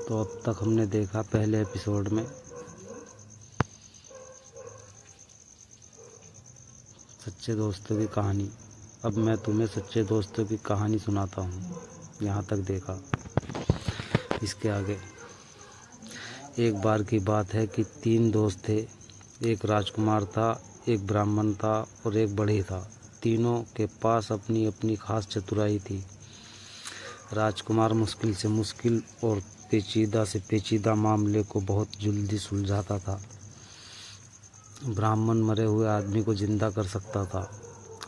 तो अब तक हमने देखा पहले एपिसोड में सच्चे दोस्तों की कहानी। अब मैं तुम्हें सच्चे दोस्तों की कहानी सुनाता हूँ। यहाँ तक देखा, इसके आगे। एक बार की बात है कि 3 दोस्त थे। एक राजकुमार था, एक ब्राह्मण था और एक बढ़ई था। तीनों के पास अपनी अपनी खास चतुराई थी। राजकुमार मुश्किल से मुश्किल और पेचीदा से पेचीदा मामले को बहुत जल्दी सुलझाता था। ब्राह्मण मरे हुए आदमी को जिंदा कर सकता था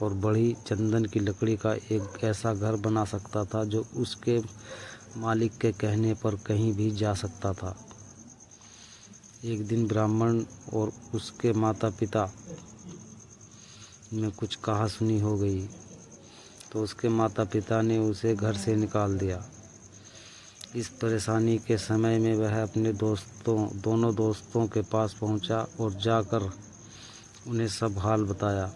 और बढ़ई चंदन की लकड़ी का एक ऐसा घर बना सकता था जो उसके मालिक के कहने पर कहीं भी जा सकता था। एक दिन ब्राह्मण और उसके माता पिता में कुछ कहासुनी हो गई तो उसके माता पिता ने उसे घर से निकाल दिया। इस परेशानी के समय में वह अपने दोनों दोस्तों के पास पहुंचा और जाकर उन्हें सब हाल बताया।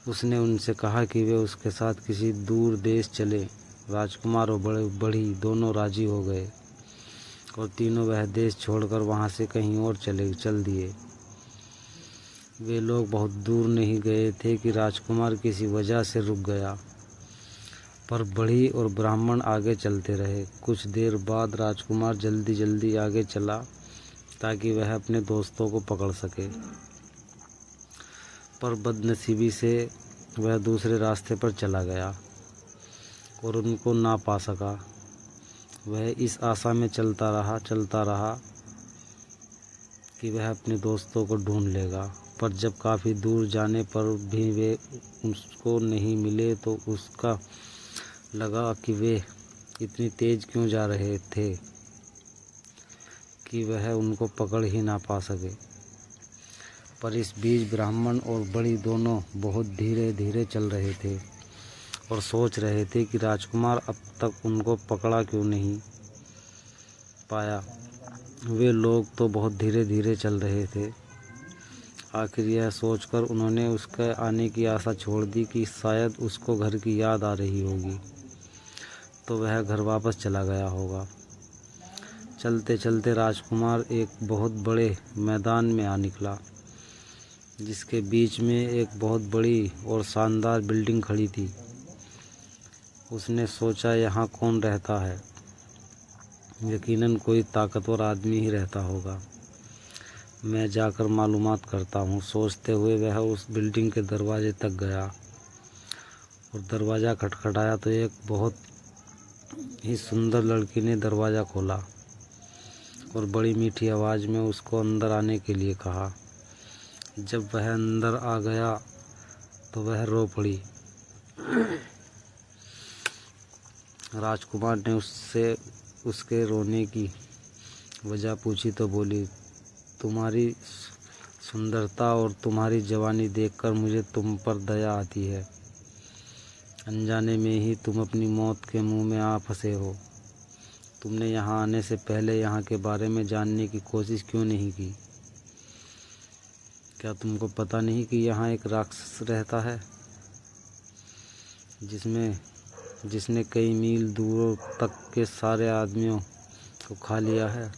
उसने उनसे कहा कि वे उसके साथ किसी दूर देश चले। राजकुमार और बढ़ी दोनों राजी हो गए और तीनों वह देश छोड़कर वहां से कहीं और चल दिए। वे लोग बहुत दूर नहीं गए थे कि राजकुमार किसी वजह से रुक गया, पर बढ़ी और ब्राह्मण आगे चलते रहे। कुछ देर बाद राजकुमार जल्दी आगे चला ताकि वह अपने दोस्तों को पकड़ सके, पर बदनसीबी से वह दूसरे रास्ते पर चला गया और उनको ना पा सका। वह इस आशा में चलता रहा कि वह अपने दोस्तों को ढूंढ लेगा, पर जब काफ़ी दूर जाने पर भी वे उसको नहीं मिले तो उसका लगा कि वे इतनी तेज़ क्यों जा रहे थे कि वह उनको पकड़ ही ना पा सके। पर इस बीच ब्राह्मण और बढ़ी दोनों बहुत धीरे धीरे चल रहे थे और सोच रहे थे कि राजकुमार अब तक उनको पकड़ा क्यों नहीं पाया। वे लोग तो बहुत धीरे धीरे चल रहे थे। आखिर यह सोचकर उन्होंने उसके आने की आशा छोड़ दी कि शायद उसको घर की याद आ रही होगी तो वह घर वापस चला गया होगा। चलते चलते राजकुमार एक बहुत बड़े मैदान में आ निकला, जिसके बीच में एक बहुत बड़ी और शानदार बिल्डिंग खड़ी थी। उसने सोचा, यहाँ कौन रहता है? यकीनन कोई ताकतवर आदमी ही रहता होगा। मैं जाकर मालूमात करता हूँ। सोचते हुए वह उस बिल्डिंग के दरवाजे तक गया और दरवाज़ा खटखटाया तो एक बहुत ही सुंदर लड़की ने दरवाज़ा खोला और बड़ी मीठी आवाज़ में उसको अंदर आने के लिए कहा। जब वह अंदर आ गया तो वह रो पड़ी। राजकुमार ने उससे उसके रोने की वजह पूछी तो बोली, तुम्हारी सुंदरता और तुम्हारी जवानी देखकर मुझे तुम पर दया आती है। अनजाने में ही तुम अपनी मौत के मुंह में आ फंसे हो। तुमने यहाँ आने से पहले यहाँ के बारे में जानने की कोशिश क्यों नहीं की? क्या तुमको पता नहीं कि यहाँ एक राक्षस रहता है जिसने कई मील दूर तक के सारे आदमियों को खा लिया है?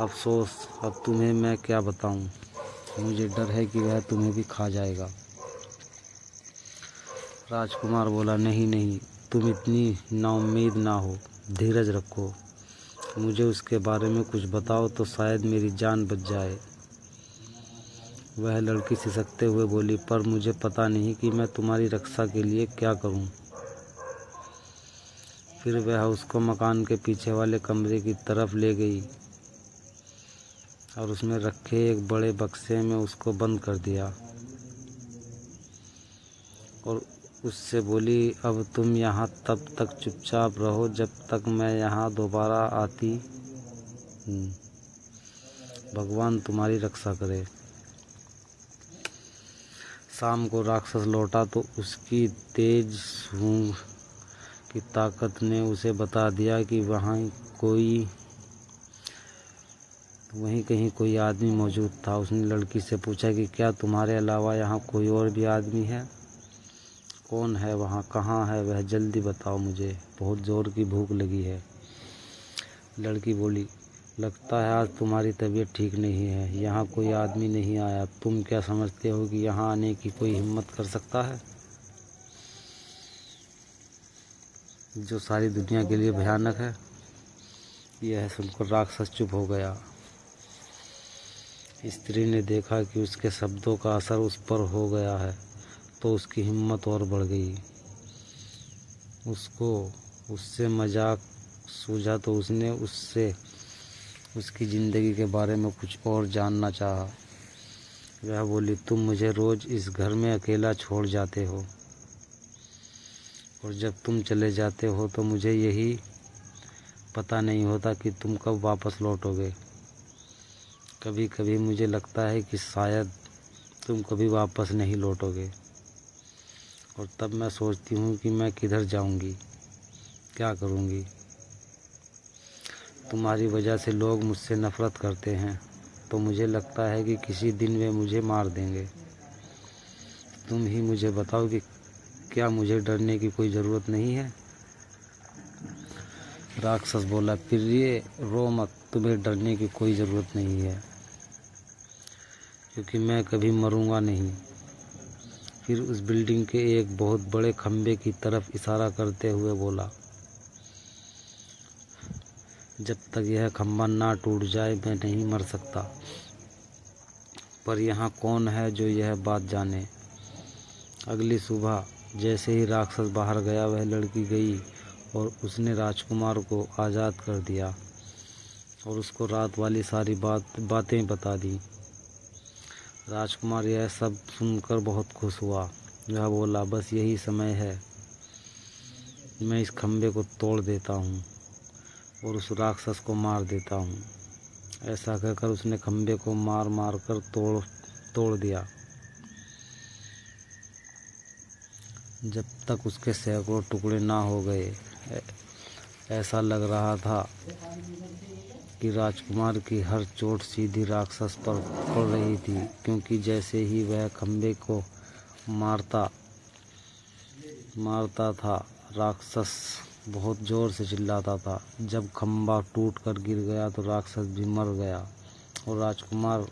अफसोस, अब तुम्हें मैं क्या बताऊं। मुझे डर है कि वह तुम्हें भी खा जाएगा। राजकुमार बोला, नहीं, तुम इतनी नाउम्मीद ना हो। धीरज रखो। मुझे उसके बारे में कुछ बताओ तो शायद मेरी जान बच जाए। वह लड़की सिसकते हुए बोली, पर मुझे पता नहीं कि मैं तुम्हारी रक्षा के लिए क्या करूं। फिर वह उसको मकान के पीछे वाले कमरे की तरफ ले गई और उसमें रखे एक बड़े बक्से में उसको बंद कर दिया और उससे बोली, अब तुम यहाँ तब तक चुपचाप रहो जब तक मैं यहाँ दोबारा आती हूँ। भगवान तुम्हारी रक्षा करे। शाम को राक्षस लौटा तो उसकी तेज सूंघ की ताकत ने उसे बता दिया कि वहीं कहीं कोई आदमी मौजूद था। उसने लड़की से पूछा कि क्या तुम्हारे अलावा यहाँ कोई और भी आदमी है? कौन है वहाँ? कहाँ है वह? जल्दी बताओ, मुझे बहुत ज़ोर की भूख लगी है। लड़की बोली, लगता है आज तुम्हारी तबीयत ठीक नहीं है। यहाँ कोई आदमी नहीं आया। तुम क्या समझते हो कि यहाँ आने की कोई हिम्मत कर सकता है? जो सारी दुनिया के लिए भयानक है। यह सुनकर राक्षस चुप हो गया। स्त्री ने देखा कि उसके शब्दों का असर उस पर हो गया है, तो उसकी हिम्मत और बढ़ गई। उसको उससे मजाक सूझा तो उसने उससे उसकी ज़िंदगी के बारे में कुछ और जानना चाहा। वह बोली, तुम मुझे रोज़ इस घर में अकेला छोड़ जाते हो, और जब तुम चले जाते हो तो मुझे यही पता नहीं होता कि तुम कब वापस लौटोगे। कभी कभी मुझे लगता है कि शायद तुम कभी वापस नहीं लौटोगे, और तब मैं सोचती हूँ कि मैं किधर जाऊँगी, क्या करूँगी। तुम्हारी वजह से लोग मुझसे नफ़रत करते हैं, तो मुझे लगता है कि किसी दिन वे मुझे मार देंगे। तुम ही मुझे बताओ कि क्या मुझे डरने की कोई ज़रूरत नहीं है? राक्षस बोला, प्रिय रो मत, तुम्हें डरने की कोई ज़रूरत नहीं है, क्योंकि मैं कभी मरूंगा नहीं। फिर उस बिल्डिंग के एक बहुत बड़े खंभे की तरफ इशारा करते हुए बोला, जब तक यह खंभा ना टूट जाए मैं नहीं मर सकता। पर यहाँ कौन है जो यह बात जाने? अगली सुबह जैसे ही राक्षस बाहर गया, वह लड़की गई और उसने राजकुमार को आज़ाद कर दिया और उसको रात वाली सारी बातें बता दी। राजकुमार यह सब सुनकर बहुत खुश हुआ। वह बोला, बस यही समय है, मैं इस खंभे को तोड़ देता हूँ और उस राक्षस को मार देता हूँ। ऐसा कहकर उसने खंभे को मार मार कर तोड़ दिया। जब तक उसके सैकड़ों टुकड़े ना हो गए, ऐसा लग रहा था कि राजकुमार की हर चोट सीधी राक्षस पर पड़ रही थी, क्योंकि जैसे ही वह खंभे को मारता था, राक्षस बहुत ज़ोर से चिल्लाता था। जब खंभा टूट कर गिर गया तो राक्षस भी मर गया और राजकुमार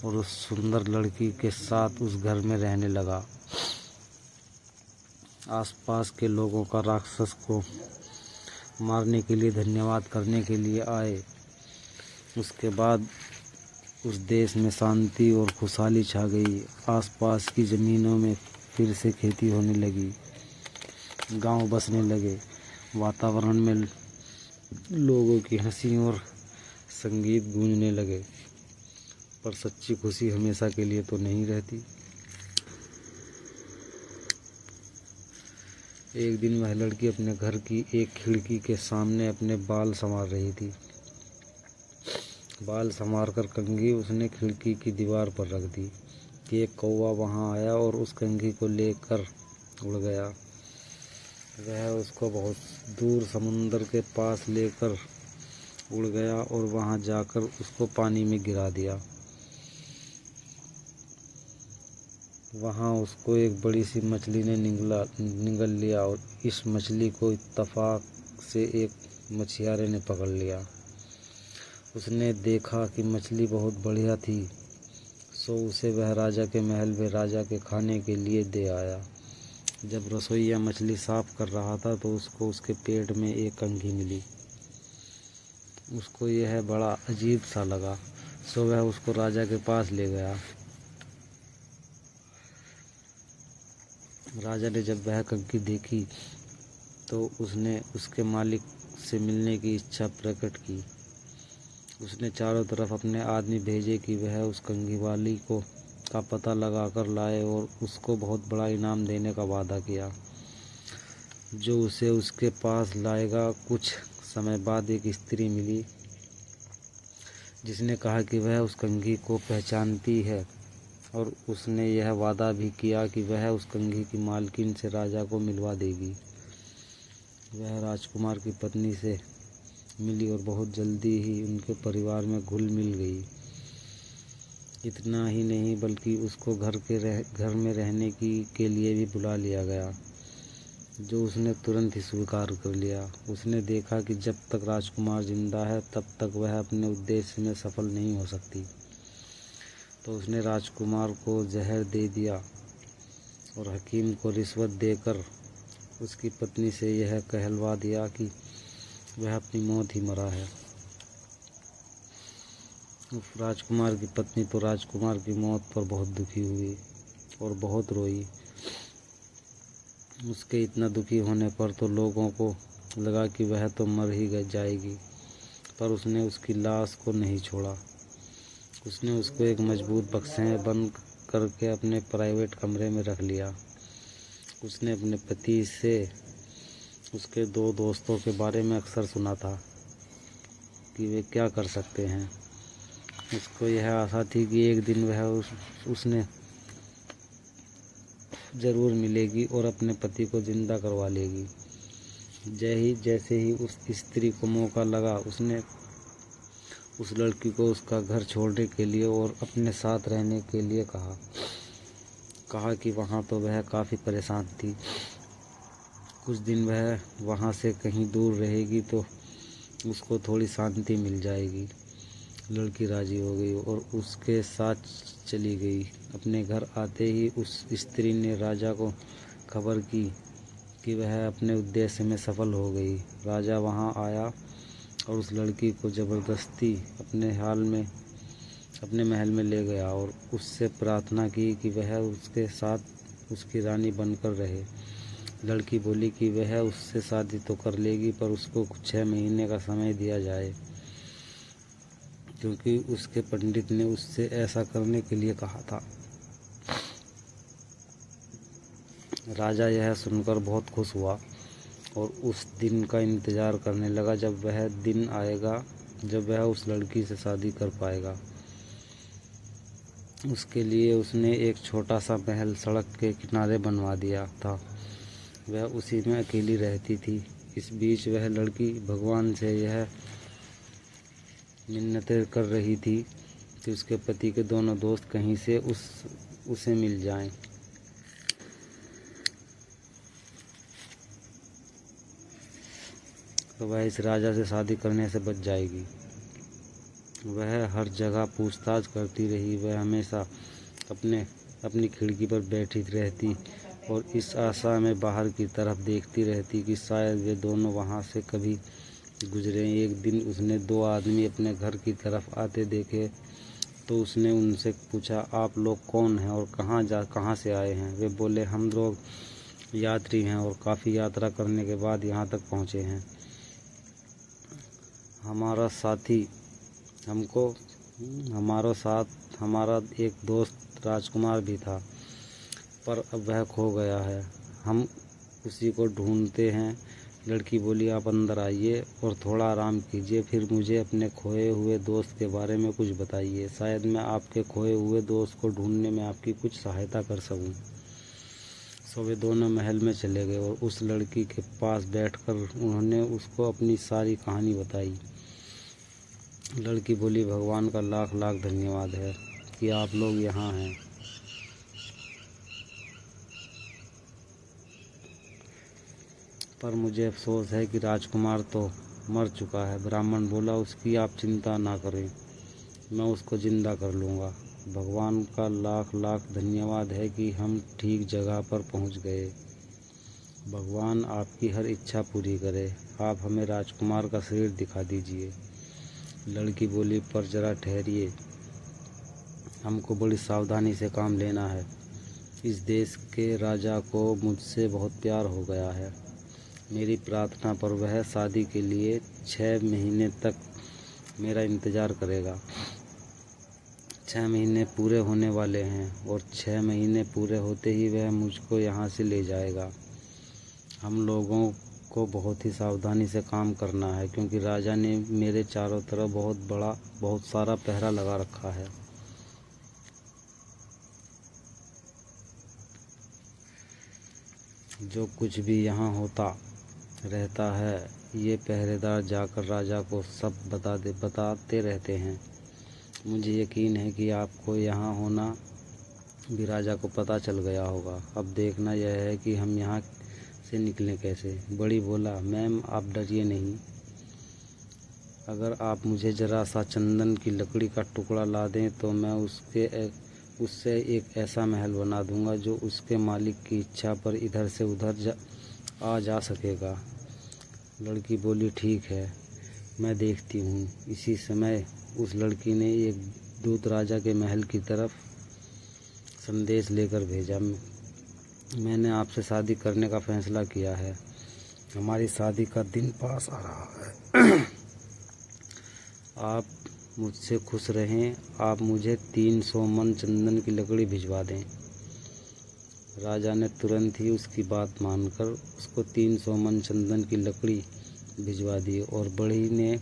और उस सुंदर लड़की के साथ उस घर में रहने लगा। आसपास के लोगों का राक्षस को मारने के लिए धन्यवाद करने के लिए आए। उसके बाद उस देश में शांति और खुशहाली छा गई। आसपास की ज़मीनों में फिर से खेती होने लगी, गांव बसने लगे। वातावरण में लोगों की हंसी और संगीत गूंजने लगे। पर सच्ची खुशी हमेशा के लिए तो नहीं रहती। एक दिन वह लड़की अपने घर की एक खिड़की के सामने अपने बाल संवार रही थी। बाल संवारकर कंघी उसने खिड़की की दीवार पर रख दी कि एक कौवा वहां आया और उस कंघी को लेकर उड़ गया। वह उसको बहुत दूर समुंदर के पास लेकर उड़ गया और वहां जाकर उसको पानी में गिरा दिया। वहां उसको एक बड़ी सी मछली ने निगल लिया और इस मछली को इत्तेफाक से एक मछियारे ने पकड़ लिया। उसने देखा कि मछली बहुत बढ़िया थी, सो उसे वह राजा के महल में राजा के खाने के लिए दे आया। जब रसोइया मछली साफ कर रहा था तो उसको उसके पेट में एक कंघी मिली। उसको यह बड़ा अजीब सा लगा, सो वह उसको राजा के पास ले गया। राजा ने जब वह कंघी देखी तो उसने उसके मालिक से मिलने की इच्छा प्रकट की। उसने चारों तरफ अपने आदमी भेजे कि वह उस कंघी वाली का पता लगा कर लाए और उसको बहुत बड़ा इनाम देने का वादा किया, जो उसे उसके पास लाएगा। कुछ समय बाद एक स्त्री मिली जिसने कहा कि वह उस कंघी को पहचानती है और उसने यह वादा भी किया कि वह उस कंघी की मालकिन से राजा को मिलवा देगी। वह राजकुमार की पत्नी से मिली और बहुत जल्दी ही उनके परिवार में घुल मिल गई। इतना ही नहीं बल्कि उसको घर में रहने के लिए भी बुला लिया गया। जो उसने तुरंत ही स्वीकार कर लिया। उसने देखा कि जब तक राजकुमार जिंदा है तब तक वह अपने उद्देश्य में सफल नहीं हो सकती। तो उसने राजकुमार को जहर दे दिया और हकीम को रिश्वत देकर उसकी पत्नी से यह कहलवा दिया कि वह अपनी मौत ही मरा है। राजकुमार की पत्नी तो राजकुमार की मौत पर बहुत दुखी हुई और बहुत रोई। उसके इतना दुखी होने पर तो लोगों को लगा कि वह तो मर ही जाएगी, पर उसने उसकी लाश को नहीं छोड़ा। उसने उसको एक मजबूत बक्से में बंद करके अपने प्राइवेट कमरे में रख लिया। उसने अपने पति से उसके 2 दोस्तों के बारे में अक्सर सुना था कि वे क्या कर सकते हैं। उसको यह आशा थी कि एक दिन वह उसने ज़रूर मिलेगी और अपने पति को जिंदा करवा लेगी। जैसे ही उस स्त्री को मौका लगा, उसने उस लड़की को उसका घर छोड़ने के लिए और अपने साथ रहने के लिए कहा कि वहाँ तो वह काफ़ी परेशान थी। कुछ दिन वह वहाँ से कहीं दूर रहेगी तो उसको थोड़ी शांति मिल जाएगी। लड़की राजी हो गई और उसके साथ चली गई। अपने घर आते ही उस स्त्री ने राजा को खबर की कि वह अपने उद्देश्य में सफल हो गई। राजा वहां आया और उस लड़की को ज़बरदस्ती अपने महल में ले गया और उससे प्रार्थना की कि वह उसके साथ उसकी रानी बनकर रहे। लड़की बोली कि वह उससे शादी तो कर लेगी, पर उसको 6 महीने का समय दिया जाए, क्योंकि उसके पंडित ने उससे ऐसा करने के लिए कहा था। राजा यह सुनकर बहुत खुश हुआ और उस दिन का इंतज़ार करने लगा जब वह दिन आएगा जब वह उस लड़की से शादी कर पाएगा। उसके लिए उसने एक छोटा सा महल सड़क के किनारे बनवा दिया था। वह उसी में अकेली रहती थी। इस बीच वह लड़की भगवान से यह मिन्नतें कर रही थी कि उसके पति के दोनों दोस्त कहीं से उसे मिल जाएं। तो वह इस राजा से शादी करने से बच जाएगी। वह हर जगह पूछताछ करती रही। वह हमेशा अपनी खिड़की पर बैठी रहती और इस आशा में बाहर की तरफ देखती रहती कि शायद वे दोनों वहां से कभी गुजरे। एक दिन उसने 2 आदमी अपने घर की तरफ आते देखे तो उसने उनसे पूछा, आप लोग कौन हैं और कहाँ से आए हैं? वे बोले, हम लोग यात्री हैं और काफ़ी यात्रा करने के बाद यहाँ तक पहुँचे हैं। हमारा साथ हमारा एक दोस्त राजकुमार भी था, पर अब वह खो गया है। हम उसी को ढूंढते हैं। लड़की बोली, आप अंदर आइए और थोड़ा आराम कीजिए, फिर मुझे अपने खोए हुए दोस्त के बारे में कुछ बताइए। शायद मैं आपके खोए हुए दोस्त को ढूंढने में आपकी कुछ सहायता कर सकूं। सो वे दोनों महल में चले गए और उस लड़की के पास बैठकर उन्होंने उसको अपनी सारी कहानी बताई। लड़की बोली, भगवान का लाख लाख धन्यवाद है कि आप लोग यहाँ हैं। पर मुझे अफसोस है कि राजकुमार तो मर चुका है। ब्राह्मण बोला, उसकी आप चिंता ना करें, मैं उसको जिंदा कर लूँगा। भगवान का लाख लाख धन्यवाद है कि हम ठीक जगह पर पहुँच गए। भगवान आपकी हर इच्छा पूरी करे। आप हमें राजकुमार का शरीर दिखा दीजिए। लड़की बोली, पर जरा ठहरिए, हमको बड़ी सावधानी से काम लेना है। इस देश के राजा को मुझसे बहुत प्यार हो गया है। मेरी प्रार्थना पर वह शादी के लिए 6 महीने तक मेरा इंतज़ार करेगा। 6 महीने पूरे होने वाले हैं और 6 महीने पूरे होते ही वह मुझको यहाँ से ले जाएगा। हम लोगों को बहुत ही सावधानी से काम करना है, क्योंकि राजा ने मेरे चारों तरफ बहुत सारा पहरा लगा रखा है। जो कुछ भी यहाँ होता रहता है, ये पहरेदार जाकर राजा को सब बताते रहते हैं। मुझे यकीन है कि आपको यहाँ होना भी राजा को पता चल गया होगा। अब देखना यह है कि हम यहाँ से निकलें कैसे। बड़ी बोला, मैम आप डरिए नहीं, अगर आप मुझे ज़रा सा चंदन की लकड़ी का टुकड़ा ला दें तो मैं उससे एक ऐसा महल बना दूंगा जो उसके मालिक की इच्छा पर इधर से उधर आ जा सकेगा। लड़की बोली, ठीक है, मैं देखती हूँ। इसी समय उस लड़की ने एक दूत राजा के महल की तरफ संदेश लेकर भेजा, मैंने आपसे शादी करने का फैसला किया है, हमारी शादी का दिन पास आ रहा है। आप मुझसे खुश रहें, आप मुझे 300 मन चंदन की लकड़ी भिजवा दें। राजा ने तुरंत ही उसकी बात मानकर उसको 300 मन चंदन की लकड़ी भिजवा दी और बड़ी ने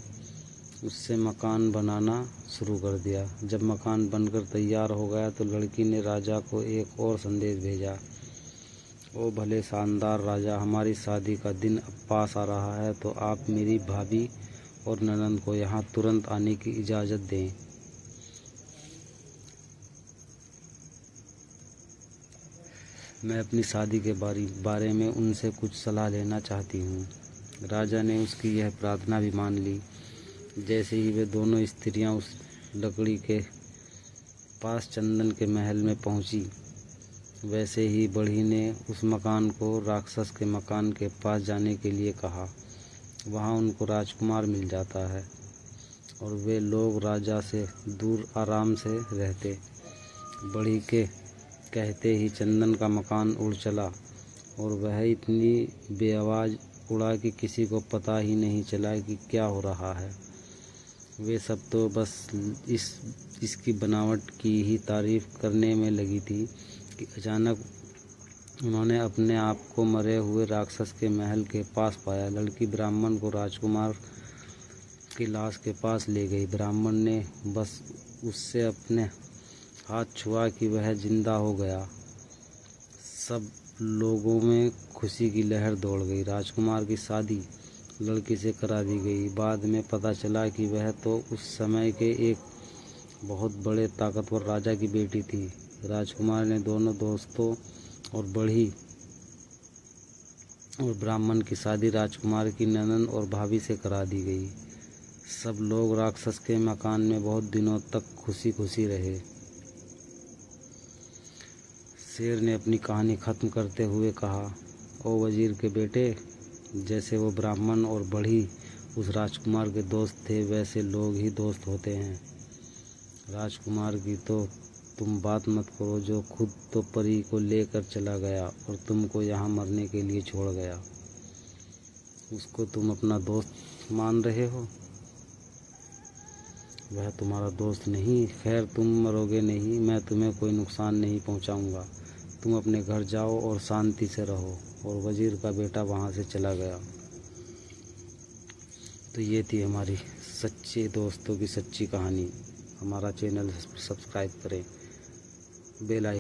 उससे मकान बनाना शुरू कर दिया। जब मकान बनकर तैयार हो गया तो लड़की ने राजा को एक और संदेश भेजा, ओ भले शानदार राजा, हमारी शादी का दिन अब पास आ रहा है, तो आप मेरी भाभी और ननद को यहाँ तुरंत आने की इजाज़त दें। मैं अपनी शादी के बारे में उनसे कुछ सलाह लेना चाहती हूँ। राजा ने उसकी यह प्रार्थना भी मान ली। जैसे ही वे दोनों स्त्रियाँ उस लकड़ी के पास चंदन के महल में पहुँची, वैसे ही बढ़ी ने उस मकान को राक्षस के मकान के पास जाने के लिए कहा। वहाँ उनको राजकुमार मिल जाता है और वे लोग राजा से दूर आराम से रहते। बढ़ी के कहते ही चंदन का मकान उड़ चला और वह इतनी बेआवाज़ उड़ा कि किसी को पता ही नहीं चला कि क्या हो रहा है। वे सब तो बस इसकी बनावट की ही तारीफ करने में लगी थी कि अचानक उन्होंने अपने आप को मरे हुए राक्षस के महल के पास पाया। लड़की ब्राह्मण को राजकुमार की लाश के पास ले गई। ब्राह्मण ने बस उससे अपने हाथ छुआ कि वह जिंदा हो गया। सब लोगों में खुशी की लहर दौड़ गई। राजकुमार की शादी लड़की से करा दी गई। बाद में पता चला कि वह तो उस समय के एक बहुत बड़े ताकतवर राजा की बेटी थी। राजकुमार ने दोनों दोस्तों और बढ़ी और ब्राह्मण की शादी राजकुमार की ननद और भाभी से करा दी गई। सब लोग राक्षस के मकान में बहुत दिनों तक खुशी खुशी रहे। शेर ने अपनी कहानी ख़त्म करते हुए कहा, ओ वजीर के बेटे, जैसे वो ब्राह्मण और बढ़ी उस राजकुमार के दोस्त थे, वैसे लोग ही दोस्त होते हैं। राजकुमार की तो तुम बात मत करो, जो खुद तो परी को लेकर चला गया और तुमको यहाँ मरने के लिए छोड़ गया, उसको तुम अपना दोस्त मान रहे हो। वह तुम्हारा दोस्त नहीं। खैर, तुम मरोगे नहीं, मैं तुम्हें कोई नुकसान नहीं पहुँचाऊँगा। तुम अपने घर जाओ और शांति से रहो। और वजीर का बेटा वहाँ से चला गया। तो ये थी हमारी सच्चे दोस्तों की सच्ची कहानी। हमारा चैनल सब्सक्राइब करें, बेल आइकन